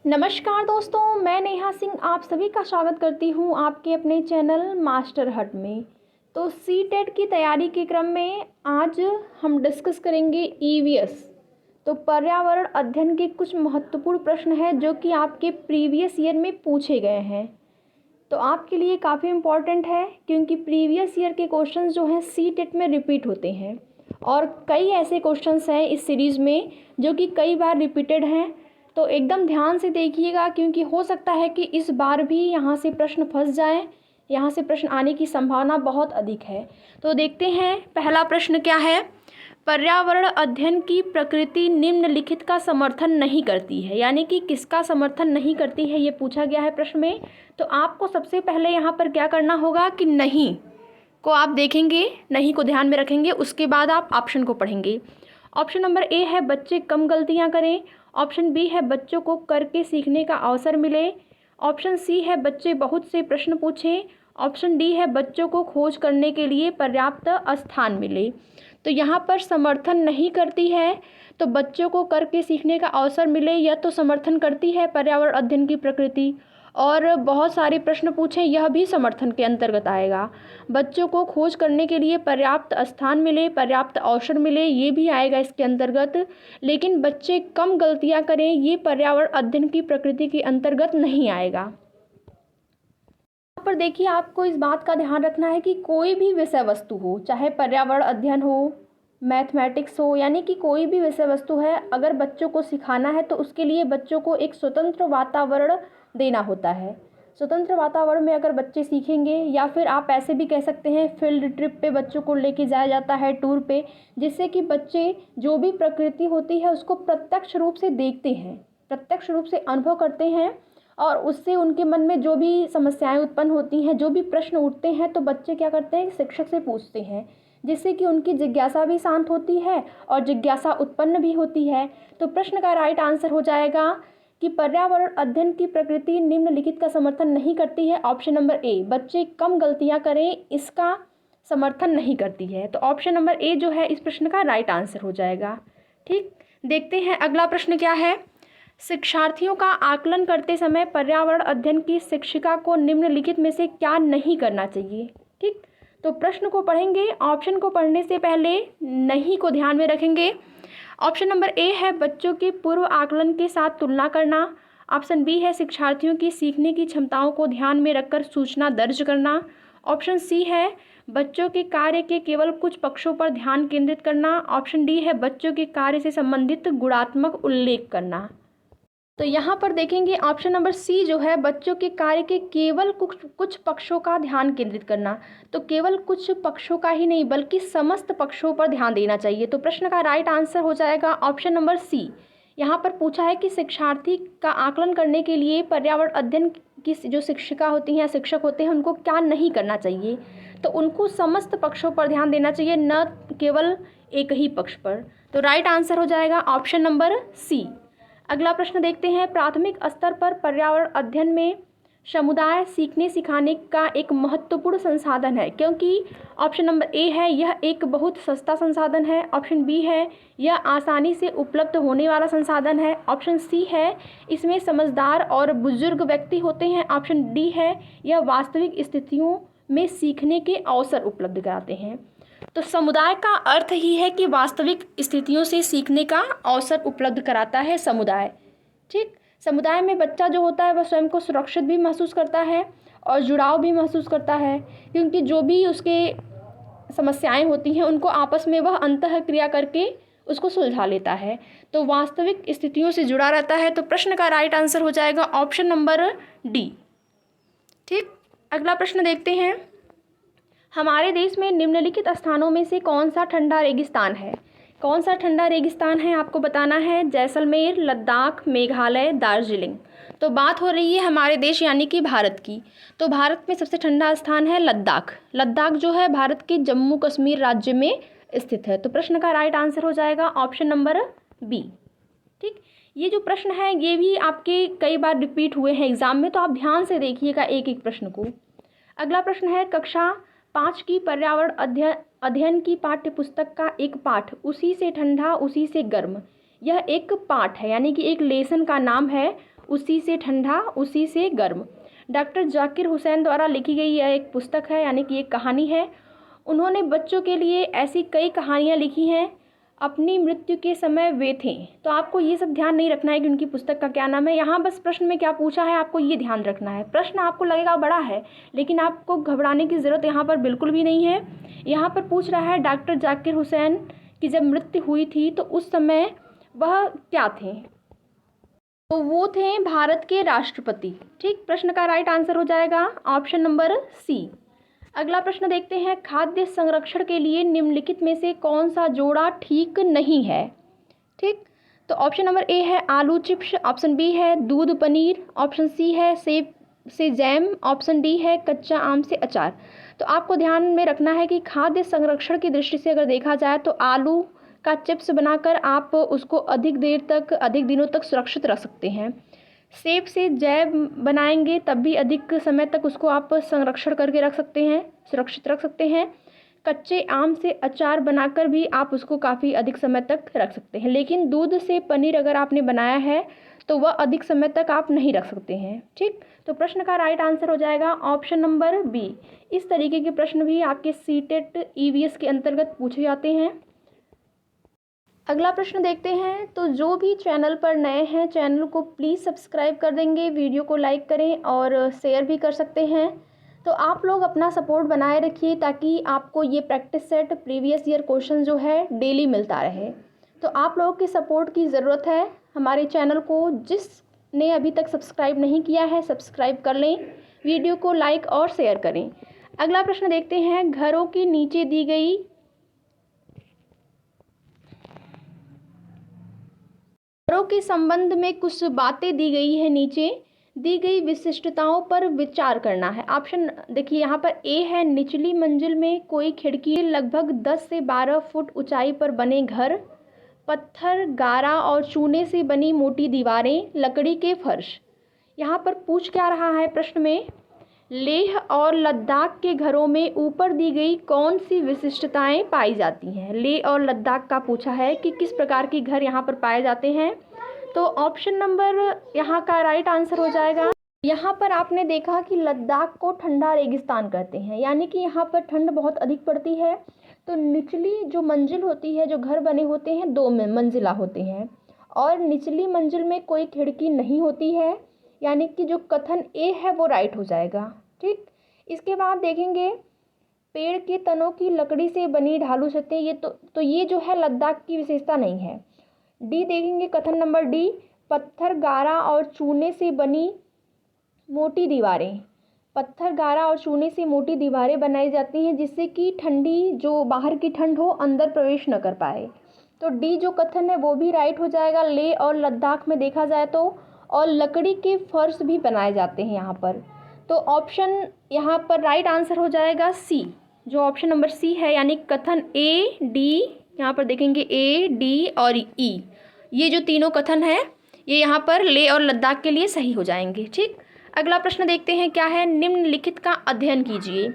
नमस्कार दोस्तों, मैं नेहा सिंह आप सभी का स्वागत करती हूं आपके अपने चैनल मास्टर हट में। तो सीटेट की तैयारी के क्रम में आज हम डिस्कस करेंगे ईवीएस। तो पर्यावरण अध्ययन के कुछ महत्वपूर्ण प्रश्न हैं जो कि आपके प्रीवियस ईयर में पूछे गए हैं। तो आपके लिए काफ़ी इम्पॉर्टेंट है क्योंकि प्रीवियस ईयर के क्वेश्चंस जो हैं सीटेट में रिपीट होते हैं और कई ऐसे क्वेश्चंस हैं इस सीरीज़ में जो कि कई बार रिपीटेड हैं। तो एकदम ध्यान से देखिएगा क्योंकि हो सकता है कि इस बार भी यहाँ से प्रश्न फंस जाएं, यहाँ से प्रश्न आने की संभावना बहुत अधिक है। तो देखते हैं पहला प्रश्न क्या है। पर्यावरण अध्ययन की प्रकृति निम्नलिखित का समर्थन नहीं करती है, यानी कि किसका समर्थन नहीं करती है ये पूछा गया है प्रश्न में। तो आपको सबसे पहले यहाँ पर क्या करना होगा कि नहीं को आप देखेंगे, नहीं को ध्यान में रखेंगे, उसके बाद आप ऑप्शन को पढ़ेंगे। ऑप्शन नंबर ए है बच्चे कम गलतियाँ करें। ऑप्शन बी है बच्चों को करके सीखने का अवसर मिले। ऑप्शन सी है बच्चे बहुत से प्रश्न पूछें। ऑप्शन डी है बच्चों को खोज करने के लिए पर्याप्त स्थान मिले। तो यहाँ पर समर्थन नहीं करती है, तो बच्चों को करके सीखने का अवसर मिले यह तो समर्थन करती है पर्यावरण अध्ययन की प्रकृति। और बहुत सारे प्रश्न पूछें यह भी समर्थन के अंतर्गत आएगा। बच्चों को खोज करने के लिए पर्याप्त स्थान मिले, पर्याप्त अवसर मिले, ये भी आएगा इसके अंतर्गत। लेकिन बच्चे कम गलतियां करें ये पर्यावरण अध्ययन की प्रकृति के अंतर्गत नहीं आएगा। यहाँ पर देखिए आपको इस बात का ध्यान रखना है कि कोई भी विषय वस्तु हो, चाहे पर्यावरण अध्ययन हो, मैथमेटिक्स हो, यानी कि कोई भी विषय वस्तु है, अगर बच्चों को सिखाना है तो उसके लिए बच्चों को एक स्वतंत्र वातावरण देना होता है। स्वतंत्र वातावरण में अगर बच्चे सीखेंगे, या फिर आप ऐसे भी कह सकते हैं फील्ड ट्रिप पे बच्चों को लेके जाया जाता है, टूर पे, जिससे कि बच्चे जो भी प्रकृति होती है उसको प्रत्यक्ष रूप से देखते हैं, प्रत्यक्ष रूप से अनुभव करते हैं और उससे उनके मन में जो भी समस्याएं उत्पन्न होती हैं, जो भी प्रश्न उठते हैं, तो बच्चे क्या करते हैं शिक्षक से पूछते हैं, जिससे कि उनकी जिज्ञासा भी शांत होती है और जिज्ञासा उत्पन्न भी होती है। तो प्रश्न का राइट आंसर हो जाएगा कि पर्यावरण अध्ययन की प्रकृति निम्नलिखित का समर्थन नहीं करती है। ऑप्शन नंबर ए, बच्चे कम गलतियां करें, इसका समर्थन नहीं करती है। तो ऑप्शन नंबर ए जो है इस प्रश्न का राइट आंसर हो जाएगा। ठीक, देखते हैं अगला प्रश्न क्या है। शिक्षार्थियों का आकलन करते समय पर्यावरण अध्ययन की शिक्षिका को निम्नलिखित में से क्या नहीं करना चाहिए। ठीक, तो प्रश्न को पढ़ेंगे, ऑप्शन को पढ़ने से पहले नहीं को ध्यान में रखेंगे। ऑप्शन नंबर ए है बच्चों के पूर्व आकलन के साथ तुलना करना। ऑप्शन बी है शिक्षार्थियों की सीखने की क्षमताओं को ध्यान में रखकर सूचना दर्ज करना। ऑप्शन सी है बच्चों के कार्य के केवल कुछ पक्षों पर ध्यान केंद्रित करना। ऑप्शन डी है बच्चों के कार्य से संबंधित गुणात्मक उल्लेख करना। तो यहाँ पर देखेंगे ऑप्शन नंबर सी जो है बच्चों के कार्य के केवल कुछ पक्षों का ध्यान केंद्रित करना। तो केवल कुछ पक्षों का ही नहीं बल्कि समस्त पक्षों पर ध्यान देना चाहिए। तो प्रश्न का राइट आंसर हो जाएगा ऑप्शन नंबर सी। यहाँ पर पूछा है कि शिक्षार्थी का आकलन करने के लिए पर्यावरण अध्ययन की जो शिक्षिका होती हैं, शिक्षक होते हैं, उनको क्या नहीं करना चाहिए। तो उनको समस्त पक्षों पर ध्यान देना चाहिए, न केवल एक ही पक्ष पर। तो राइट आंसर हो जाएगा ऑप्शन नंबर सी। अगला प्रश्न देखते हैं। प्राथमिक स्तर पर पर्यावरण अध्ययन में समुदाय सीखने सिखाने का एक महत्वपूर्ण संसाधन है, क्योंकि ऑप्शन नंबर ए है यह एक बहुत सस्ता संसाधन है। ऑप्शन बी है यह आसानी से उपलब्ध होने वाला संसाधन है। ऑप्शन सी है इसमें समझदार और बुजुर्ग व्यक्ति होते हैं। ऑप्शन डी है यह वास्तविक स्थितियों में सीखने के अवसर उपलब्ध कराते हैं। तो समुदाय का अर्थ ही है कि वास्तविक स्थितियों से सीखने का अवसर उपलब्ध कराता है समुदाय। ठीक, समुदाय में बच्चा जो होता है वह स्वयं को सुरक्षित भी महसूस करता है और जुड़ाव भी महसूस करता है, क्योंकि जो भी उसके समस्याएं होती हैं उनको आपस में वह अंतःक्रिया करके उसको सुलझा लेता है, तो वास्तविक स्थितियों से जुड़ा रहता है। तो प्रश्न का राइट आंसर हो जाएगा ऑप्शन नंबर डी। ठीक, अगला प्रश्न देखते हैं। हमारे देश में निम्नलिखित स्थानों में से कौन सा ठंडा रेगिस्तान है। कौन सा ठंडा रेगिस्तान है आपको बताना है। जैसलमेर, लद्दाख, मेघालय, दार्जिलिंग। तो बात हो रही है हमारे देश यानी कि भारत की। तो भारत में सबसे ठंडा स्थान है लद्दाख। लद्दाख जो है भारत के जम्मू कश्मीर राज्य में स्थित है। तो प्रश्न का राइट आंसर हो जाएगा ऑप्शन नंबर बी। ठीक, ये जो प्रश्न है ये भी आपके कई बार रिपीट हुए हैं एग्जाम में, तो आप ध्यान से देखिएगा एक एक प्रश्न को। अगला प्रश्न है कक्षा 5 की पर्यावरण अध्ययन की पाठ्य पुस्तक का एक पाठ उसी से ठंडा उसी से गर्म, यह एक पाठ है यानी कि एक लेसन का नाम है उसी से ठंडा उसी से गर्म। डॉक्टर जाकिर हुसैन द्वारा लिखी गई यह एक पुस्तक है, यानी कि एक कहानी है। उन्होंने बच्चों के लिए ऐसी कई कहानियाँ लिखी हैं। अपनी मृत्यु के समय वे थे। तो आपको ये सब ध्यान नहीं रखना है कि उनकी पुस्तक का क्या नाम है। यहाँ बस प्रश्न में क्या पूछा है आपको ये ध्यान रखना है। प्रश्न आपको लगेगा बड़ा है, लेकिन आपको घबराने की ज़रूरत यहाँ पर बिल्कुल भी नहीं है। यहाँ पर पूछ रहा है डॉक्टर जाकिर हुसैन की जब मृत्यु हुई थी तो उस समय वह क्या थे। तो वो थे भारत के राष्ट्रपति। ठीक, प्रश्न का राइट आंसर हो जाएगा ऑप्शन नंबर सी। अगला प्रश्न देखते हैं, खाद्य संरक्षण के लिए निम्नलिखित में से कौन सा जोड़ा ठीक नहीं है। ठीक, तो ऑप्शन नंबर ए है आलू चिप्स, ऑप्शन बी है दूध पनीर, ऑप्शन सी है सेब से जैम, ऑप्शन डी है कच्चा आम से अचार। तो आपको ध्यान में रखना है कि खाद्य संरक्षण की दृष्टि से अगर देखा जाए तो आलू का चिप्स बनाकर आप उसको अधिक देर तक, अधिक दिनों तक सुरक्षित रख सकते हैं। सेब से जैम बनाएंगे तब भी अधिक समय तक उसको आप संरक्षण करके रख सकते हैं, सुरक्षित रख सकते हैं। कच्चे आम से अचार बनाकर भी आप उसको काफ़ी अधिक समय तक रख सकते हैं। लेकिन दूध से पनीर अगर आपने बनाया है तो वह अधिक समय तक आप नहीं रख सकते हैं। ठीक, तो प्रश्न का राइट आंसर हो जाएगा ऑप्शन नंबर बी। इस तरीके के प्रश्न भी आपके सीटेट ईवीएस के अंतर्गत पूछे जाते हैं। अगला प्रश्न देखते हैं। तो जो भी चैनल पर नए हैं चैनल को प्लीज़ सब्सक्राइब कर देंगे, वीडियो को लाइक करें और शेयर भी कर सकते हैं। तो आप लोग अपना सपोर्ट बनाए रखिए ताकि आपको ये practice set previous year question जो है डेली मिलता रहे। तो आप लोगों के सपोर्ट की ज़रूरत है। हमारे चैनल को जिसने अभी तक सब्सक्राइब नहीं किया है सब्सक्राइब कर लें, वीडियो को लाइक और शेयर करें। अगला प्रश्न देखते हैं, घरों के नीचे दी गई घरों के संबंध में कुछ बातें दी गई है, नीचे दी गई विशिष्टताओं पर विचार करना है। ऑप्शन देखिए, यहाँ पर ए है निचली मंजिल में कोई खिड़की, लगभग 10 से 12 फुट ऊंचाई पर बने घर, पत्थर गारा और चूने से बनी मोटी दीवारें, लकड़ी के फर्श। यहाँ पर पूछ क्या रहा है प्रश्न में, लेह और लद्दाख के घरों में ऊपर दी गई कौन सी विशिष्टताएं पाई जाती हैं। लेह और लद्दाख का पूछा है कि किस प्रकार के घर यहाँ पर पाए जाते हैं। तो ऑप्शन नंबर यहाँ का राइट आंसर हो जाएगा। यहाँ पर आपने देखा कि लद्दाख को ठंडा रेगिस्तान कहते हैं, यानी कि यहाँ पर ठंड बहुत अधिक पड़ती है। तो निचली जो मंजिल होती है, जो घर बने होते हैं 2 मंजिला होते हैं और निचली मंजिल में कोई खिड़की नहीं होती है, यानी कि जो कथन ए है वो राइट हो जाएगा। ठीक, इसके बाद देखेंगे पेड़ के तनों की लकड़ी से बनी ढालू छतें, ये तो ये जो है लद्दाख की विशेषता नहीं है। डी देखेंगे, कथन नंबर डी, पत्थर गारा और चूने से बनी मोटी दीवारें। पत्थर गारा और चूने से मोटी दीवारें बनाई जाती हैं जिससे कि ठंडी, जो बाहर की ठंड हो, अंदर प्रवेश न कर पाए। तो डी जो कथन है वो भी राइट हो जाएगा। लेह और लद्दाख में देखा जाए तो, और लकड़ी के फर्श भी बनाए जाते हैं यहाँ पर। तो ऑप्शन यहाँ पर राइट आंसर हो जाएगा सी, जो ऑप्शन नंबर सी है, यानी कथन ए डी। यहाँ पर देखेंगे ए डी और ई, ये जो तीनों कथन है ये यहाँ पर लेह और लद्दाख के लिए सही हो जाएंगे। ठीक, अगला प्रश्न देखते हैं क्या है, निम्नलिखित का अध्ययन कीजिए।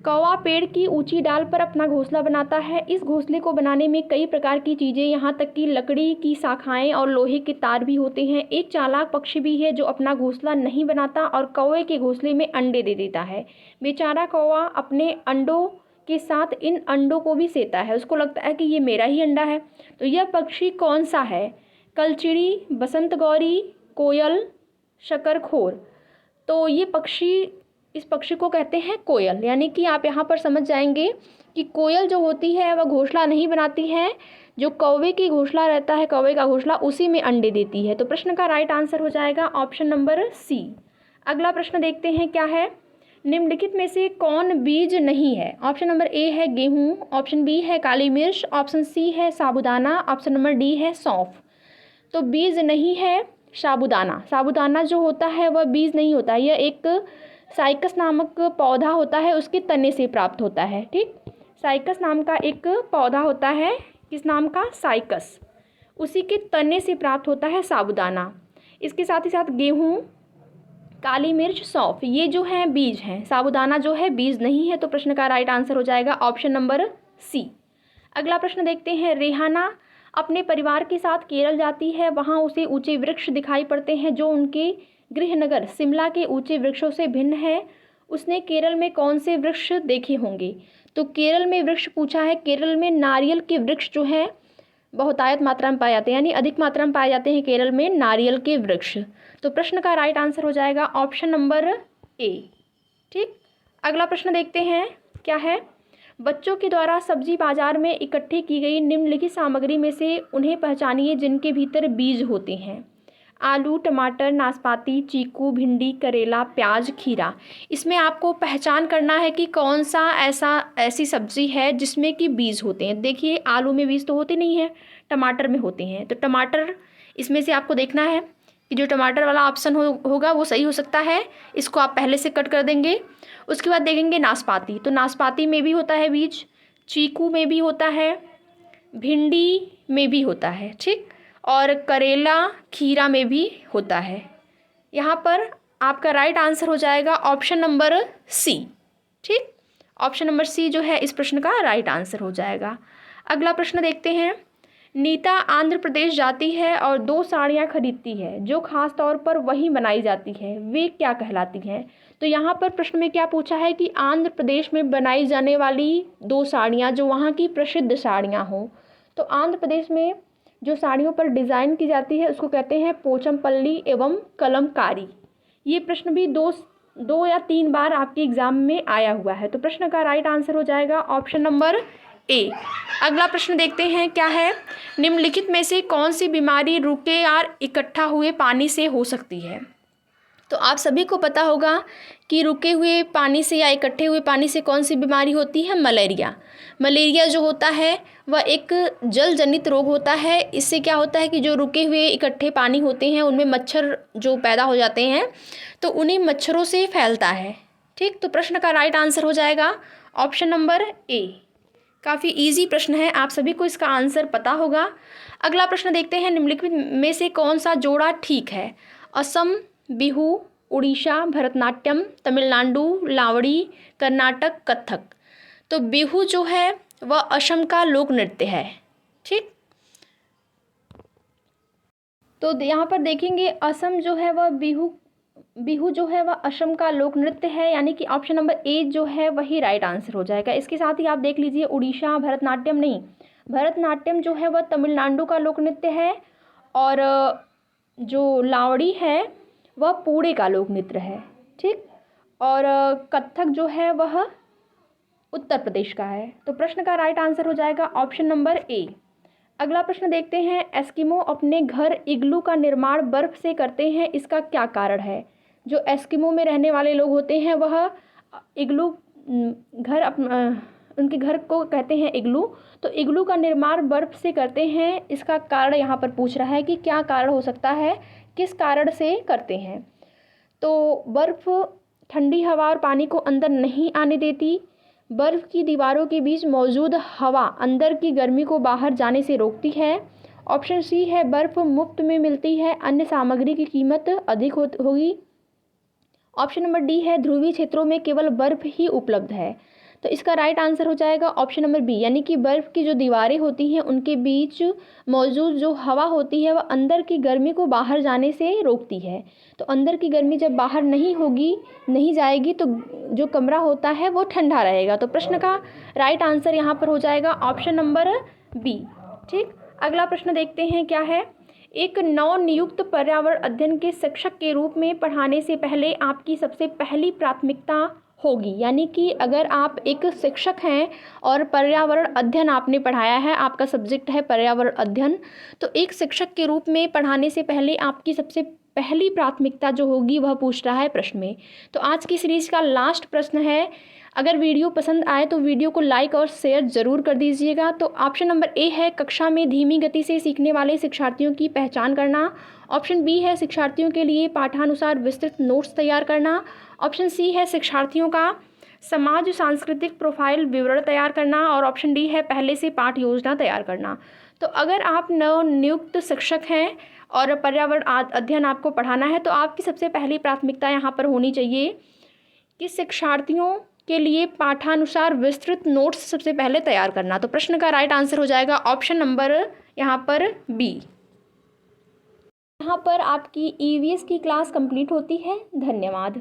कौवा पेड़ की ऊंची डाल पर अपना घोंसला बनाता है। इस घोंसले को बनाने में कई प्रकार की चीज़ें, यहाँ तक कि लकड़ी की शाखाएं और लोहे के तार भी होते हैं। एक चालाक पक्षी भी है जो अपना घोंसला नहीं बनाता और कौवे के घोंसले में अंडे दे देता है। बेचारा कौवा अपने अंडों के साथ इन अंडों को भी सेता है, उसको लगता है कि ये मेरा ही अंडा है। तो यह पक्षी कौन सा है? कलचिड़ी, बसंत गौरी, कोयल, शकरखोर। तो ये पक्षी, इस पक्षी को कहते हैं कोयल, यानी कि आप यहाँ पर समझ जाएंगे कि कोयल जो होती है वह घोंसला नहीं बनाती है, जो कौवे की घोंसला रहता है, कौवे का घोंसला, उसी में अंडे देती है। तो प्रश्न का राइट आंसर हो जाएगा ऑप्शन नंबर सी। अगला प्रश्न देखते हैं क्या है, निम्नलिखित में से कौन बीज नहीं है? ऑप्शन नंबर ए है गेहूँ, ऑप्शन बी है काली मिर्च, ऑप्शन सी है साबूदाना, ऑप्शन नंबर डी है सौंफ। तो बीज नहीं है साबूदाना। साबूदाना जो होता है वह बीज नहीं होता, यह एक साइकस नामक पौधा होता है, उसके तने से प्राप्त होता है। ठीक, साइकस नाम का एक पौधा होता है, किस नाम का? साइकस, उसी के तने से प्राप्त होता है साबूदाना। इसके साथ ही साथ गेहूँ, काली मिर्च, सौंफ, ये जो है बीज हैं, साबूदाना जो है बीज नहीं है। तो प्रश्न का राइट आंसर हो जाएगा ऑप्शन नंबर सी। अगला प्रश्न देखते हैं, रेहाना अपने परिवार के साथ केरल जाती है। वहाँ उसे ऊंचे वृक्ष दिखाई पड़ते हैं जो उनके गृहनगर शिमला के ऊंचे वृक्षों से भिन्न है। उसने केरल में कौन से वृक्ष देखे होंगे? तो केरल में वृक्ष पूछा है। केरल में नारियल के वृक्ष जो हैं बहुतायत मात्रा में पाए जाते हैं, यानी अधिक मात्रा में पाए जाते हैं केरल में नारियल के वृक्ष। तो प्रश्न का राइट आंसर हो जाएगा ऑप्शन नंबर ए। ठीक, अगला प्रश्न देखते हैं क्या है। बच्चों के द्वारा सब्जी बाजार में इकट्ठी की गई निम्नलिखित सामग्री में से उन्हें पहचानिए जिनके भीतर बीज होते हैं। आलू, टमाटर, नाशपाती, चीकू, भिंडी, करेला, प्याज, खीरा। इसमें आपको पहचान करना है कि कौन सा ऐसी सब्जी है जिसमें कि बीज होते हैं। देखिए, आलू में बीज तो होते नहीं हैं, टमाटर में होते हैं। तो टमाटर, इसमें से आपको देखना है कि जो टमाटर वाला ऑप्शन होगा वो सही हो सकता है। इसको आप पहले से कट कर देंगे। उसके बाद देखेंगे नाशपाती, तो नाशपाती में भी होता है बीज, चीकू में भी होता है, भिंडी में भी होता है। ठीक, और करेला, खीरा में भी होता है। यहाँ पर आपका राइट आंसर हो जाएगा ऑप्शन नंबर सी। ठीक, ऑप्शन नंबर सी जो है इस प्रश्न का राइट आंसर हो जाएगा। अगला प्रश्न देखते हैं। नीता आंध्र प्रदेश जाती है और 2 साड़ियाँ खरीदती है जो खास तौर पर वहीं बनाई जाती है, वे क्या कहलाती हैं? तो यहाँ पर प्रश्न में क्या पूछा है कि आंध्र प्रदेश में बनाई जाने वाली 2 साड़ियाँ जो वहाँ की प्रसिद्ध साड़ियाँ हों। तो आंध्र प्रदेश में जो साड़ियों पर डिज़ाइन की जाती है उसको कहते हैं पोचमपल्ली एवं कलमकारी। ये प्रश्न भी दो या 3 बार आपके एग्जाम में आया हुआ है। तो प्रश्न का राइट आंसर हो जाएगा ऑप्शन नंबर ए। अगला प्रश्न देखते हैं क्या है। निम्नलिखित में से कौन सी बीमारी रुके और इकट्ठा हुए पानी से हो सकती है? तो आप सभी को पता होगा कि रुके हुए पानी से या इकट्ठे हुए पानी से कौन सी बीमारी होती है? मलेरिया। मलेरिया जो होता है वह एक जल जनित रोग होता है। इससे क्या होता है कि जो रुके हुए इकट्ठे पानी होते हैं उनमें मच्छर जो पैदा हो जाते हैं तो उन्हीं मच्छरों से फैलता है। ठीक, तो प्रश्न का राइट आंसर हो जाएगा ऑप्शन नंबर ए। काफ़ी इजी प्रश्न है, आप सभी को इसका आंसर पता होगा। अगला प्रश्न देखते हैं। निम्नलिखित में से कौन सा जोड़ा ठीक है? असम, बिहू, उड़ीसा, भरतनाट्यम, तमिलनाडु, लावड़ी, कर्नाटक, कथक। तो बिहू जो है वह असम का लोक नृत्य है। ठीक, तो यहाँ पर देखेंगे असम जो है वह बिहू जो है वह असम का लोक नृत्य है, यानी कि ऑप्शन नंबर ए जो है वही राइट आंसर हो जाएगा। इसके साथ ही आप देख लीजिए उड़ीसा, भरतनाट्यम नहीं, भरतनाट्यम जो है वह तमिलनाडु का लोक नृत्य है और जो लावड़ी है वह पुणे का लोक नृत्य है। ठीक, और कथक जो है वह उत्तर प्रदेश का है। तो प्रश्न का राइट आंसर हो जाएगा ऑप्शन नंबर ए। अगला प्रश्न देखते हैं। एस्किमो अपने घर इग्लू का निर्माण बर्फ से करते हैं, इसका क्या कारण है? जो एस्किमो में रहने वाले लोग होते हैं वह इग्लू घर उनके घर को कहते हैं इग्लू। तो इग्लू का निर्माण बर्फ से करते हैं, इसका कारण यहाँ पर पूछ रहा है कि क्या कारण हो सकता है, किस कारण से करते हैं? तो बर्फ़ ठंडी हवा और पानी को अंदर नहीं आने देती, बर्फ़ की दीवारों के बीच मौजूद हवा अंदर की गर्मी को बाहर जाने से रोकती है। ऑप्शन सी है बर्फ़ मुफ्त में मिलती है, अन्य सामग्री की कीमत अधिक होगी। ऑप्शन नंबर डी है ध्रुवीय क्षेत्रों में केवल बर्फ़ ही उपलब्ध है। तो इसका राइट आंसर हो जाएगा ऑप्शन नंबर बी, यानी कि बर्फ़ की जो दीवारें होती हैं उनके बीच मौजूद जो हवा होती है वह अंदर की गर्मी को बाहर जाने से रोकती है। तो अंदर की गर्मी जब बाहर नहीं जाएगी तो जो कमरा होता है वो ठंडा रहेगा। तो प्रश्न का राइट आंसर यहाँ पर हो जाएगा ऑप्शन नंबर बी। ठीक, अगला प्रश्न देखते हैं क्या है। एक नवनियुक्त पर्यावरण अध्ययन के शिक्षक के रूप में पढ़ाने से पहले आपकी सबसे पहली प्राथमिकता होगी, यानी कि अगर आप एक शिक्षक हैं और पर्यावरण अध्ययन आपने पढ़ाया है, आपका सब्जेक्ट है पर्यावरण अध्ययन, तो एक शिक्षक के रूप में पढ़ाने से पहले आपकी सबसे पहली प्राथमिकता जो होगी वह पूछ रहा है प्रश्न में। तो आज की सीरीज़ का लास्ट प्रश्न है। अगर वीडियो पसंद आए तो वीडियो को लाइक और शेयर ज़रूर कर दीजिएगा। तो ऑप्शन नंबर ए है कक्षा में धीमी गति से सीखने वाले शिक्षार्थियों की पहचान करना। ऑप्शन बी है शिक्षार्थियों के लिए पाठानुसार विस्तृत नोट्स तैयार करना। ऑप्शन सी है शिक्षार्थियों का समाज सांस्कृतिक प्रोफाइल विवरण तैयार करना। और ऑप्शन डी है पहले से पाठ योजना तैयार करना। तो अगर आप नवनियुक्त शिक्षक हैं और पर्यावरण अध्ययन आपको पढ़ाना है तो आपकी सबसे पहली प्राथमिकता यहाँ पर होनी चाहिए कि शिक्षार्थियों के लिए पाठानुसार विस्तृत नोट्स सबसे पहले तैयार करना। तो प्रश्न का राइट आंसर हो जाएगा ऑप्शन नंबर यहाँ पर बी। यहाँ पर आपकी ईवीएस की क्लास कंप्लीट होती है। धन्यवाद।